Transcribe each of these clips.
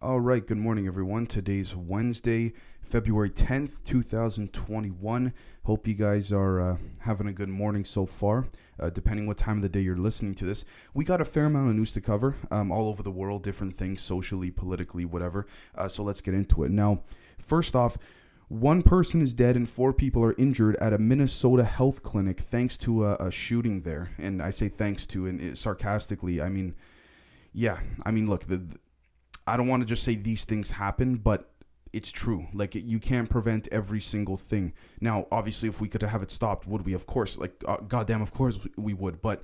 All right, good morning, everyone. Today's Wednesday, February 10th, 2021. Hope you guys are having a good morning so far, depending what time of the day you're listening to this. We got a fair amount of news to cover all over the world, different things, socially, politically, whatever. So let's get into it. Now, first off, one person is dead and 4 people are injured at a Minnesota health clinic thanks to a shooting there. And I say thanks to, and sarcastically, look, I don't want to just say these things happen, but it's true. Like, you can't prevent every single thing. Now, obviously, if we could have it stopped, would we? Of course. Goddamn, of course we would. But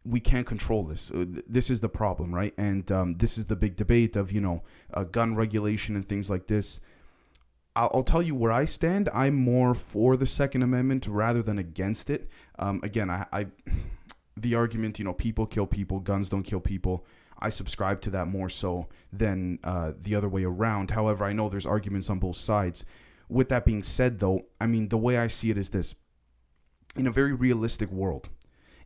we can't control this. This is the problem, right? And this is the big debate of, gun regulation and things like this. I'll tell you where I stand. I'm more for the Second Amendment rather than against it. The argument, people kill people, guns don't kill people. I subscribe to that more so than the other way around. However, I know there's arguments on both sides. With that being said, though, the way I see it is this. In a very realistic world,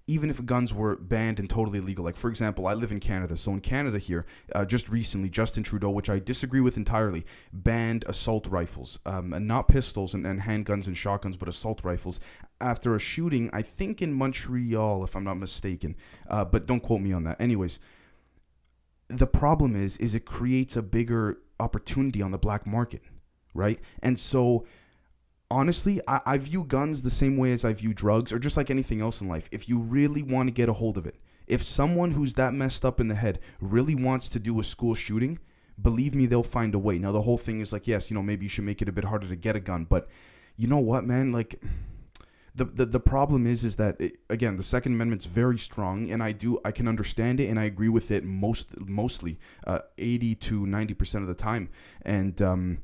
even if guns were banned and totally illegal, like, for example, I live in Canada. So in Canada here, just recently, Justin Trudeau, which I disagree with entirely, banned assault rifles, and not pistols and handguns and shotguns, but assault rifles after a shooting, I think in Montreal, if I'm not mistaken. But don't quote me on that. Anyways, the problem is it creates a bigger opportunity on the black market, right? And so, honestly, I view guns the same way as I view drugs, or just like anything else in life. If you really want to get a hold of it, if someone who's that messed up in the head really wants to do a school shooting, believe me, they'll find a way. Now, the whole thing is like, yes, maybe you should make it a bit harder to get a gun, but you know what, man? Like, the problem is that again, the Second Amendment's very strong, and I can understand it, and I agree with it mostly 80 to 90% of the time. And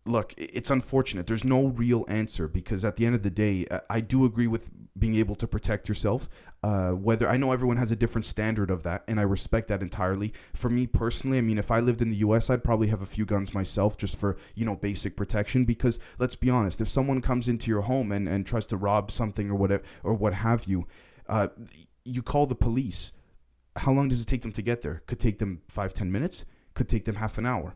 look, it's unfortunate. There's no real answer, because at the end of the day, I do agree with being able to protect yourself. Whether I know everyone has a different standard of that, and I respect that entirely. For me personally, if I lived in the U.S., I'd probably have a few guns myself, just for basic protection. Because let's be honest, if someone comes into your home and tries to rob something or whatever, or what have you, you call the police. How long does it take them to get there? Could take them 5-10 minutes. Could take them half an hour.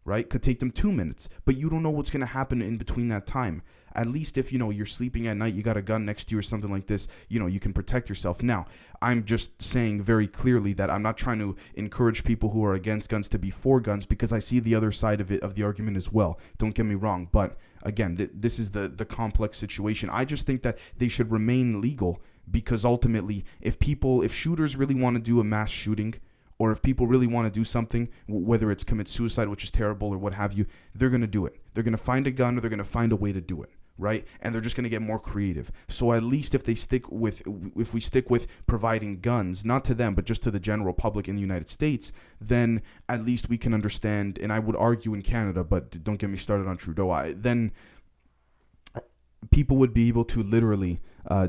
Right? Could take them 2 minutes, but you don't know what's going to happen in between that time. At least if, you're sleeping at night, you got a gun next to you or something like this, you can protect yourself. Now, I'm just saying very clearly that I'm not trying to encourage people who are against guns to be for guns, because I see the other side of the argument as well. Don't get me wrong. But again, this is the complex situation. I just think that they should remain legal, because ultimately, if shooters really want to do a mass shooting, or if people really want to do something, whether it's commit suicide, which is terrible, or what have you, they're going to do it. They're going to find a gun, or they're going to find a way to do it, right? And they're just going to get more creative. So at least if we stick with providing guns, not to them, but just to the general public in the United States, then at least we can understand, and I would argue in Canada, but don't get me started on Trudeau, then people would be able to literally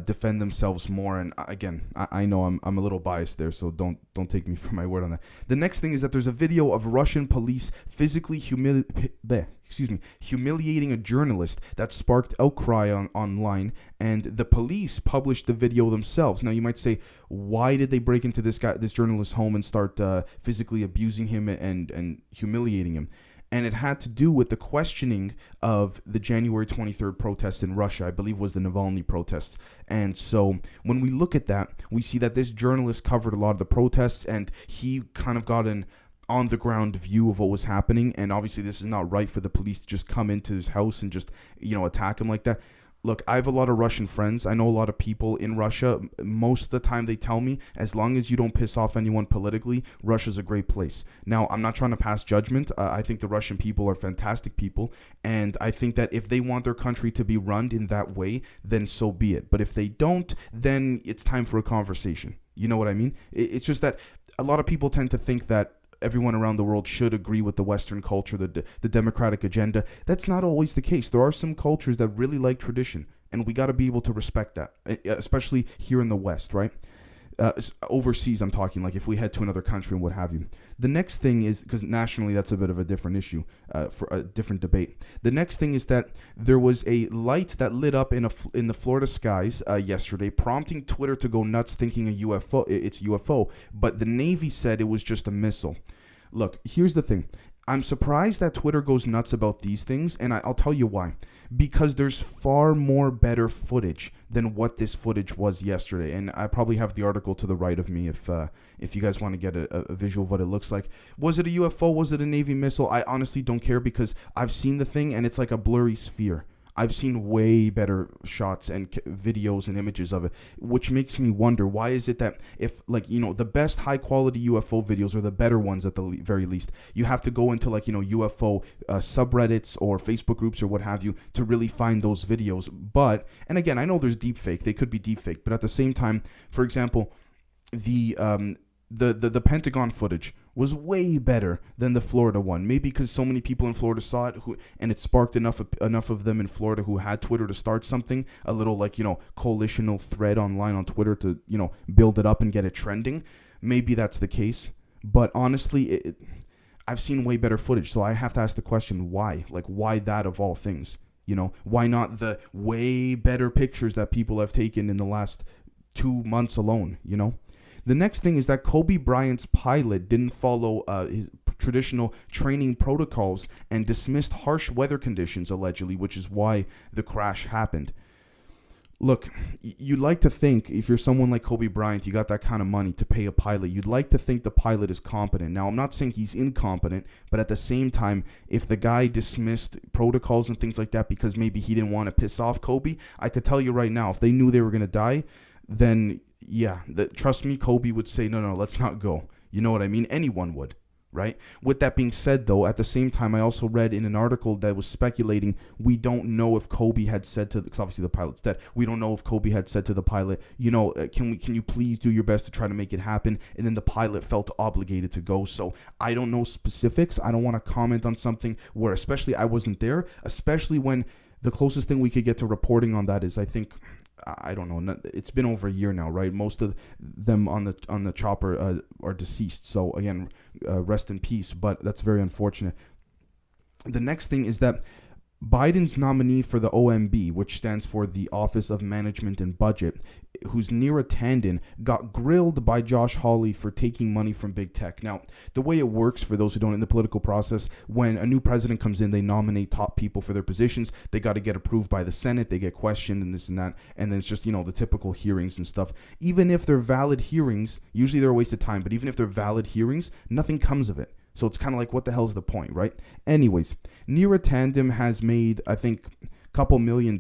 defend themselves more. And again, I know I'm a little biased there, so don't take me for my word on that. The next thing is that there's a video of Russian police physically humiliating a journalist that sparked outcry online, and the police published the video themselves. Now, you might say, why did they break into this journalist's home and start physically abusing him and humiliating him? And it had to do with the questioning of the January 23rd protests in Russia, I believe was the Navalny protests. And so when we look at that, we see that this journalist covered a lot of the protests, and he kind of got an on-the-ground view of what was happening. And obviously this is not right for the police to just come into his house and just, attack him like that. Look, I have a lot of Russian friends. I know a lot of people in Russia. Most of the time they tell me, as long as you don't piss off anyone politically, Russia's a great place. Now, I'm not trying to pass judgment. I think the Russian people are fantastic people. And I think that if they want their country to be run in that way, then so be it. But if they don't, then it's time for a conversation. You know what I mean? It's just that a lot of people tend to think that everyone around the world should agree with the Western culture, the democratic agenda. That's not always the case. There are some cultures that really like tradition, and we got to be able to respect that, especially here in the West, right? Overseas, I'm talking, like if we head to another country and what have you. The next thing is, because nationally that's a bit of a different issue for a different debate. The next thing is that there was a light that lit up in the Florida skies yesterday, prompting Twitter to go nuts, thinking it's UFO, but the Navy said it was just a missile. Look, here's the thing. I'm surprised that Twitter goes nuts about these things, and I'll tell you why. Because there's far more better footage than what this footage was yesterday, and I probably have the article to the right of me if you guys want to get a visual of what it looks like. Was it a UFO? Was it a Navy missile? I honestly don't care because I've seen the thing, and it's like a blurry sphere. I've seen way better shots and videos and images of it, which makes me wonder, why is it that if, like, you know, the best high quality UFO videos are the better ones at the very least, you have to go into, like, you know, UFO subreddits or Facebook groups or what have you to really find those videos. But, and again, I know there's deepfake, they could be deepfake, but at the same time, for example, the Pentagon footage was way better than the Florida one. Maybe because so many people in Florida saw it, and it sparked enough of them in Florida who had Twitter to start something, a little, like, you know, coalitional thread online on Twitter to, you know, build it up and get it trending. Maybe that's the case. But honestly, I've seen way better footage, so I have to ask the question, why? Like, why that of all things? You know, why not the way better pictures that people have taken in the last 2 months alone, you know? The next thing is that Kobe Bryant's pilot didn't follow his traditional training protocols and dismissed harsh weather conditions, allegedly, which is why the crash happened. Look, you'd like to think if you're someone like Kobe Bryant, you got that kind of money to pay a pilot, you'd like to think the pilot is competent. Now, I'm not saying he's incompetent, but at the same time, if the guy dismissed protocols and things like that because maybe he didn't want to piss off Kobe, I could tell you right now, if they knew they were going to die, then yeah, trust me, Kobe would say, no, let's not go. You know what I mean? Anyone would, right? With that being said, though, at the same time, I also read in an article that was speculating we don't know if Kobe had said to, because obviously the pilot's dead, we don't know if Kobe had said to the pilot, you know, can you please do your best to try to make it happen? And then the pilot felt obligated to go. So I don't know specifics. I don't want to comment on something where, especially I wasn't there, especially when the closest thing we could get to reporting on that is, I think, I don't know. It's been over a year now, right? Most of them on the chopper are deceased. So again, rest in peace. But that's very unfortunate. The next thing is that Biden's nominee for the OMB, which stands for the Office of Management and Budget, who's Neera Tanden, got grilled by Josh Hawley for taking money from big tech. Now, the way it works, for those who don't, in the political process, when a new president comes in, they nominate top people for their positions. They got to get approved by the Senate. They get questioned and this and that. And then it's just, you know, the typical hearings and stuff. Even if they're valid hearings, usually they're a waste of time, but even if they're valid hearings, nothing comes of it. So it's kind of like, what the hell is the point, right? Anyways, Neera Tanden has made, I think, couple $1 million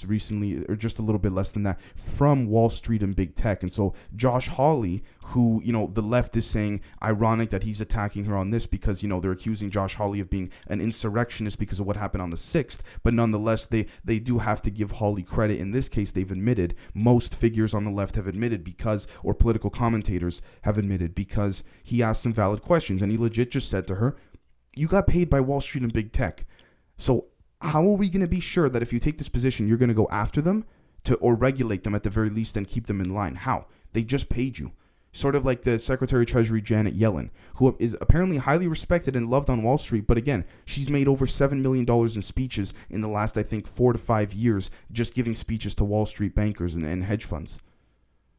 recently, or just a little bit less than that, from Wall Street and big tech. And so Josh Hawley, who, you know, the left is saying ironic that he's attacking her on this because, you know, they're accusing Josh Hawley of being an insurrectionist because of what happened on the 6th. But nonetheless, they do have to give Hawley credit. In this case, they've admitted, most figures on the left have admitted because, or political commentators have admitted, because he asked some valid questions. And he legit just said to her, you got paid by Wall Street and big tech. So how are we going to be sure that if you take this position, you're going to go after them or regulate them at the very least and keep them in line? How? They just paid you. Sort of like the Secretary of Treasury Janet Yellen, who is apparently highly respected and loved on Wall Street. But again, she's made over $7 million in speeches in the last, I think, 4 to 5 years, just giving speeches to Wall Street bankers and hedge funds.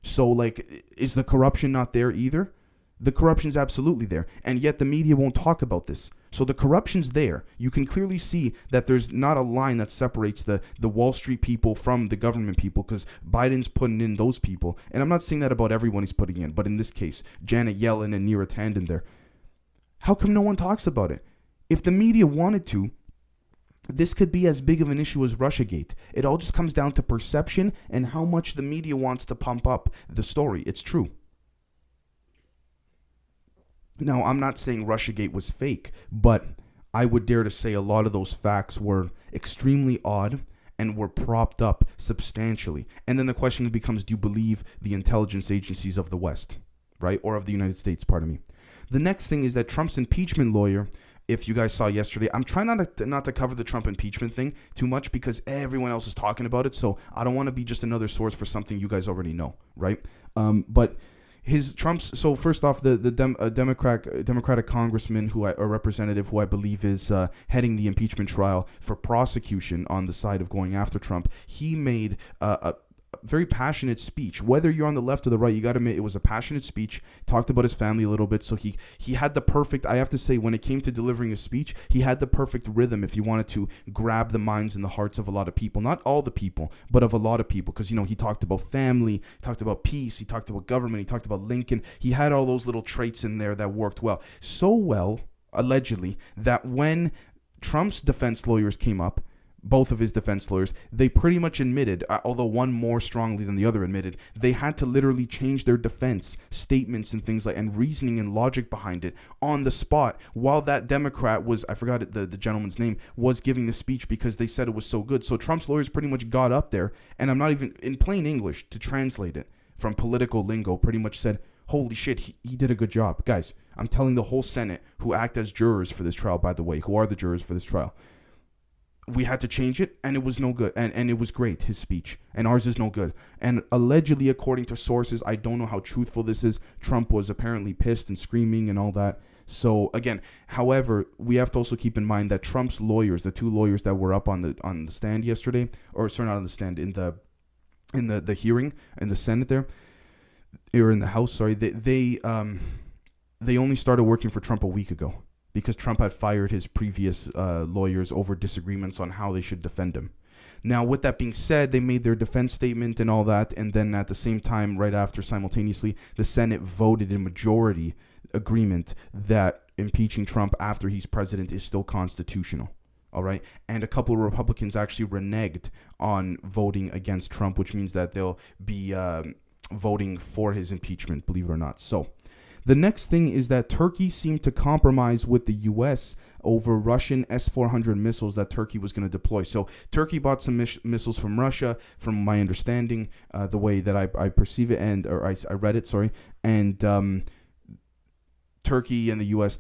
So, like, is the corruption not there either? The corruption's absolutely there, and yet the media won't talk about this. So the corruption's there. You can clearly see that there's not a line that separates the Wall Street people from the government people, because Biden's putting in those people. And I'm not saying that about everyone he's putting in, but in this case, Janet Yellen and Neera Tanden there. How come no one talks about it? If the media wanted to, this could be as big of an issue as Russiagate. It all just comes down to perception and how much the media wants to pump up the story. It's true. Now, I'm not saying Russiagate was fake, but I would dare to say a lot of those facts were extremely odd and were propped up substantially. And then the question becomes, do you believe the intelligence agencies of the West, right? Or of the United States, pardon me. The next thing is that Trump's impeachment lawyer, if you guys saw yesterday, I'm trying not to cover the Trump impeachment thing too much because everyone else is talking about it. So I don't want to be just another source for something you guys already know, right? But so first off, the Democratic congressman or representative who I believe is heading the impeachment trial for prosecution on the side of going after Trump, he made very passionate speech. Whether you're on the left or the right, you got to admit it was a passionate speech. Talked about his family a little bit, so he had the perfect. I have to say, when it came to delivering a speech, he had the perfect rhythm. If you wanted to grab the minds and the hearts of a lot of people, not all the people, but of a lot of people, because he talked about family, he talked about peace, he talked about government, he talked about Lincoln. He had all those little traits in there that worked well, so well, allegedly, that when Trump's defense lawyers came up, both of his defense lawyers, they pretty much admitted, although one more strongly than the other admitted, they had to literally change their defense statements and things like, and reasoning and logic behind it on the spot, while that Democrat was, I forgot the gentleman's name, was giving the speech, because they said it was so good. So Trump's lawyers pretty much got up there, and I'm not even, in plain English, to translate it from political lingo, pretty much said, holy shit, he did a good job. Guys, I'm telling the whole Senate, who act as jurors for this trial, by the way, who are the jurors for this trial, we had to change it, and it was no good. And it was great, his speech. And ours is no good. And allegedly, according to sources, I don't know how truthful this is, Trump was apparently pissed and screaming and all that. So, again, however, we have to also keep in mind that Trump's lawyers, the two lawyers that were up on the stand yesterday, or sorry, not on the stand, in the hearing in the Senate there, or in the House, sorry, they only started working for Trump a week ago, because Trump had fired his previous lawyers over disagreements on how they should defend him. Now, with that being said, they made their defense statement and all that, and then at the same time, right after, simultaneously, the Senate voted in majority agreement that impeaching Trump after he's president is still constitutional. All right. And a couple of Republicans actually reneged on voting against Trump, which means that they'll be voting for his impeachment, believe it or not. So the next thing is that Turkey seemed to compromise with the U.S. over Russian S-400 missiles that Turkey was going to deploy. So Turkey bought some missiles from Russia, from my understanding, the way that I perceive it, I read it, sorry. And Turkey and the U.S.,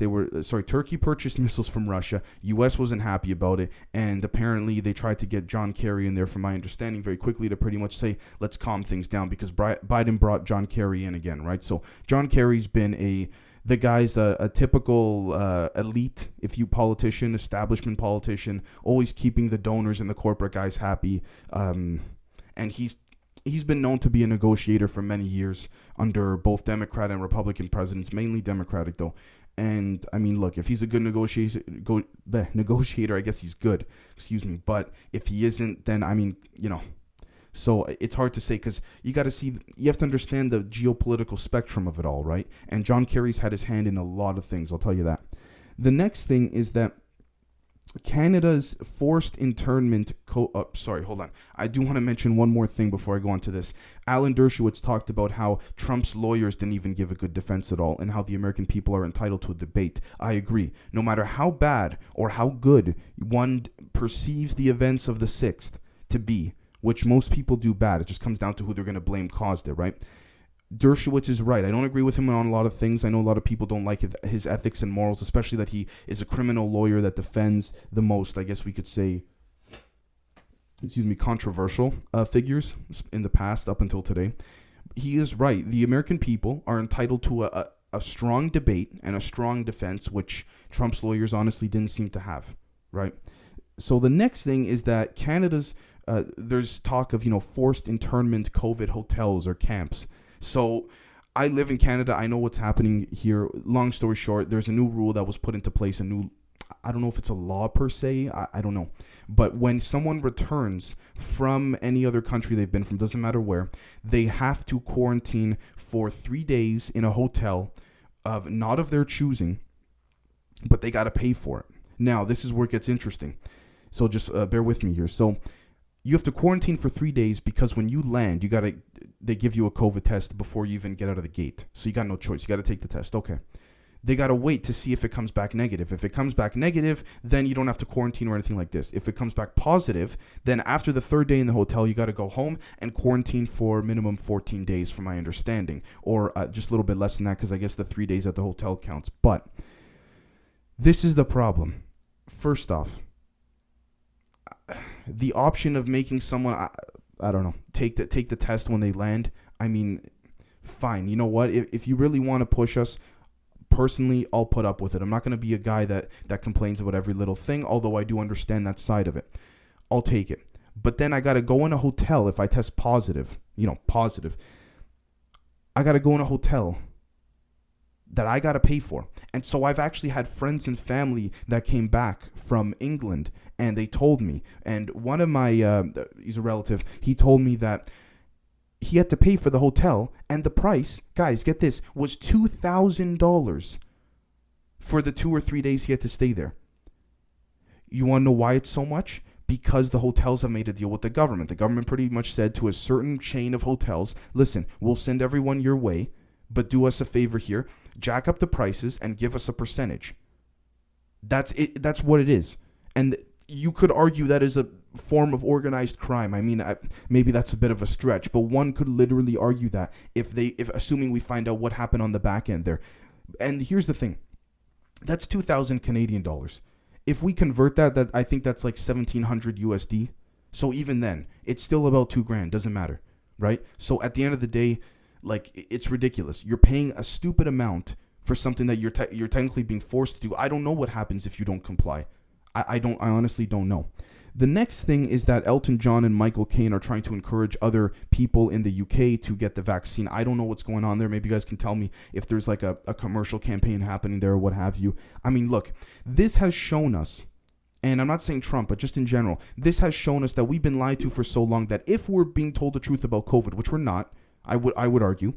Turkey purchased missiles from Russia. U.S. wasn't happy about it, and apparently they tried to get John Kerry in there, from my understanding, very quickly to pretty much say, let's calm things down, because Biden brought John Kerry in again, right? So John Kerry's been the guy's a typical elite, if you politician, establishment politician, always keeping the donors and the corporate guys happy, and he's been known to be a negotiator for many years under both Democrat and Republican presidents, mainly Democratic though. And I mean, look, if he's a good negotiator, I guess he's good. Excuse me. But if he isn't, then I mean, so it's hard to say, because you have to understand the geopolitical spectrum of it all, right? And John Kerry's had his hand in a lot of things, I'll tell you that. The next thing is that Canada's forced internment. Hold on. I do want to mention one more thing before I go on to this. Alan Dershowitz talked about how Trump's lawyers didn't even give a good defense at all, and how the American people are entitled to a debate. I agree. No matter how bad or how good one perceives the events of the 6th to be, which most people do bad, it just comes down to who they're going to blame caused it, right? Dershowitz is right. I don't agree with him on a lot of things. I know a lot of people don't like his ethics and morals, especially that he is a criminal lawyer that defends the most, I guess we could say, controversial figures in the past up until today. He is right. The American people are entitled to a strong debate and a strong defense, which Trump's lawyers honestly didn't seem to have, right? So the next thing is that Canada's, there's talk of, forced internment COVID hotels or camps. So I live in Canada. I know what's happening here. Long story short, there's a new rule that was put into place, I don't know if it's a law per se. I don't know. But when someone returns from any other country they've been from, doesn't matter where, they have to quarantine for 3 days in a hotel not of their choosing, but they got to pay for it. Now, this is where it gets interesting. So just bear with me here. So you have to quarantine for 3 days because when you land, they give you a COVID test before you even get out of the gate. So you got no choice. You got to take the test. Okay. They got to wait to see if it comes back negative. If it comes back negative, then you don't have to quarantine or anything like this. If it comes back positive, then after the 3rd day in the hotel, you got to go home and quarantine for minimum 14 days, from my understanding. Or just a little bit less than that, because I guess the 3 days at the hotel counts. But this is the problem. First off, the option of making someone, I don't know, take the test when they land, I mean, fine. You know what? If you really want to push us, personally, I'll put up with it. I'm not going to be a guy that complains about every little thing, although I do understand that side of it. I'll take it. But then I got to go in a hotel if I test positive, positive. I got to go in a hotel that I got to pay for. And so I've actually had friends and family that came back from England, and they told me, and one of my, he's a relative, he told me that he had to pay for the hotel, and the price, guys, get this, was $2,000 for the 2 or 3 days he had to stay there. You want to know why it's so much? Because the hotels have made a deal with the government. The government pretty much said to a certain chain of hotels, listen, we'll send everyone your way, but do us a favor here, jack up the prices and give us a percentage. That's it. That's what it is. And you could argue that is a form of organized crime. I mean, maybe that's a bit of a stretch, but one could literally argue that if assuming we find out what happened on the back end there. And here's the thing. That's 2,000 Canadian dollars. If we convert that I think that's like 1,700 USD. So even then, it's still about $2,000. Doesn't matter, right? So at the end of the day, like, it's ridiculous. You're paying a stupid amount for something that you're technically being forced to do. I don't know what happens if you don't comply. I honestly don't know. The next thing is that Elton John and Michael Caine are trying to encourage other people in the UK to get the vaccine. I don't know what's going on there. Maybe you guys can tell me if there's like a commercial campaign happening there or what have you. I mean, look, this has shown us, and I'm not saying Trump, but just in general, this has shown us that we've been lied to for so long that if we're being told the truth about COVID, which we're not, I would argue,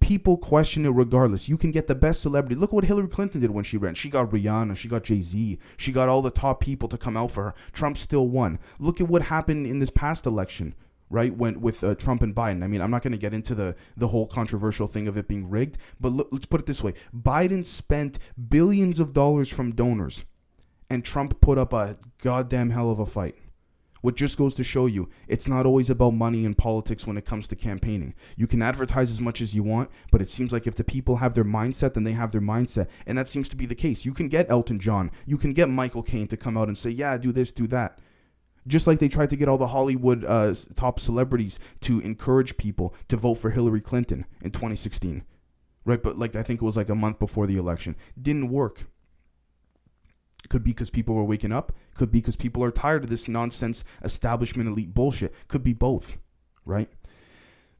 people question it regardless. You can get the best celebrity. Look at what Hillary Clinton did when she ran. She got Rihanna. She got Jay-Z. She got all the top people to come out for her. Trump still won. Look at what happened in this past election, right? With Trump and Biden. I mean, I'm not going to get into the whole controversial thing of it being rigged, but let's put it this way. Biden spent billions of dollars from donors, and Trump put up a goddamn hell of a fight. What just goes to show you, it's not always about money and politics when it comes to campaigning. You can advertise as much as you want, but it seems like if the people have their mindset, then they have their mindset. And that seems to be the case. You can get Elton John. You can get Michael Caine to come out and say, yeah, do this, do that. Just like they tried to get all the Hollywood top celebrities to encourage people to vote for Hillary Clinton in 2016. Right? But like I think it was like a month before the election. Didn't work. Could be because people were waking up. Could be because people are tired of this nonsense establishment elite bullshit. Could be both, right?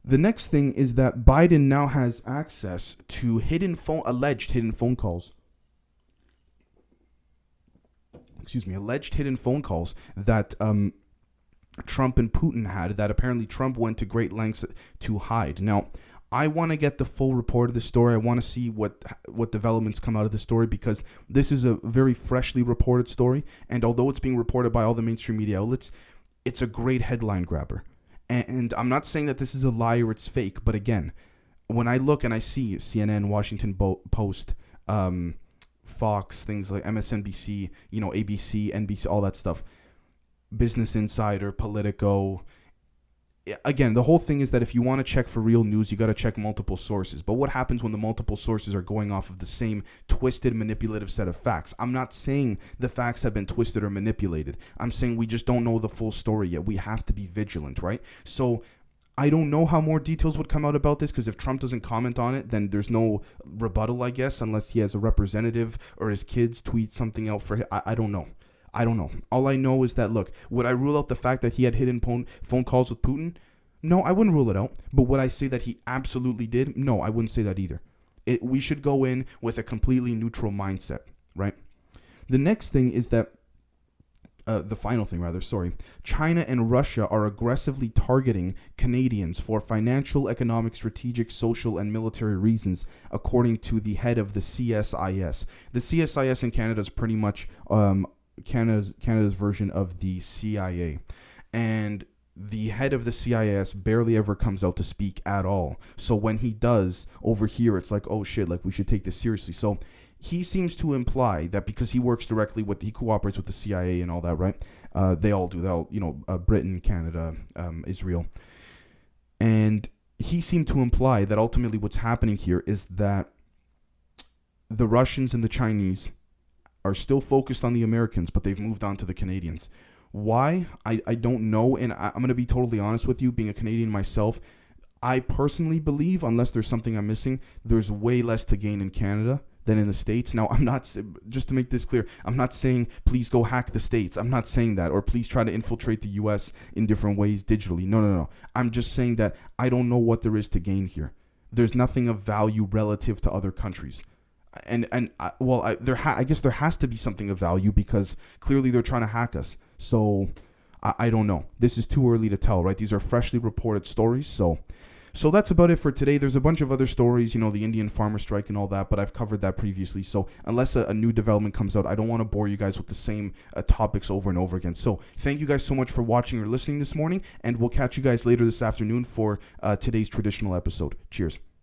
The next thing is that Biden now has access to alleged hidden phone calls. Alleged hidden phone calls that Trump and Putin had that apparently Trump went to great lengths to hide. Now, I want to get the full report of the story. I want to see what developments come out of the story because this is a very freshly reported story. And although it's being reported by all the mainstream media outlets, it's a great headline grabber. And I'm not saying that this is a lie or it's fake. But again, when I look and I see CNN, Washington Post, Fox, things like MSNBC, ABC, NBC, all that stuff, Business Insider, Politico, again, the whole thing is that if you want to check for real news, you got to check multiple sources. But what happens when the multiple sources are going off of the same twisted, manipulative set of facts? I'm not saying the facts have been twisted or manipulated. I'm saying we just don't know the full story yet. We have to be vigilant, right? So I don't know how more details would come out about this because if Trump doesn't comment on it, then there's no rebuttal, I guess, unless he has a representative or his kids tweet something out for him. I don't know. All I know is that, look, would I rule out the fact that he had hidden phone calls with Putin? No, I wouldn't rule it out. But would I say that he absolutely did? No, I wouldn't say that either. We should go in with a completely neutral mindset, right? The next thing is that, the final thing rather, China and Russia are aggressively targeting Canadians for financial, economic, strategic, social, and military reasons, according to the head of the CSIS. The CSIS in Canada is pretty much Canada's version of the CIA, and the head of the CIS barely ever comes out to speak at all. So when he does over here, it's like, oh shit, like we should take this seriously. So he seems to imply that because he works directly he cooperates with the CIA and all that, right? They all do. Britain, Canada, Israel, and he seemed to imply that ultimately what's happening here is that the Russians and the Chinese are still focused on the Americans, but they've moved on to the Canadians. Why? I don't know, and I'm going to be totally honest with you, being a Canadian myself, I personally believe, unless there's something I'm missing, there's way less to gain in Canada than in the States. Now, I'm not, just to make this clear, I'm not saying please go hack the States. I'm not saying that, or please try to infiltrate the US in different ways digitally. No. I'm just saying that I don't know what there is to gain here. There's nothing of value relative to other countries. I guess there has to be something of value because clearly they're trying to hack us. So I don't know. This is too early to tell, right? These are freshly reported stories. So that's about it for today. There's a bunch of other stories, the Indian farmer strike and all that, but I've covered that previously. So unless a new development comes out, I don't want to bore you guys with the same topics over and over again. So thank you guys so much for watching or listening this morning, and we'll catch you guys later this afternoon for today's traditional episode. Cheers.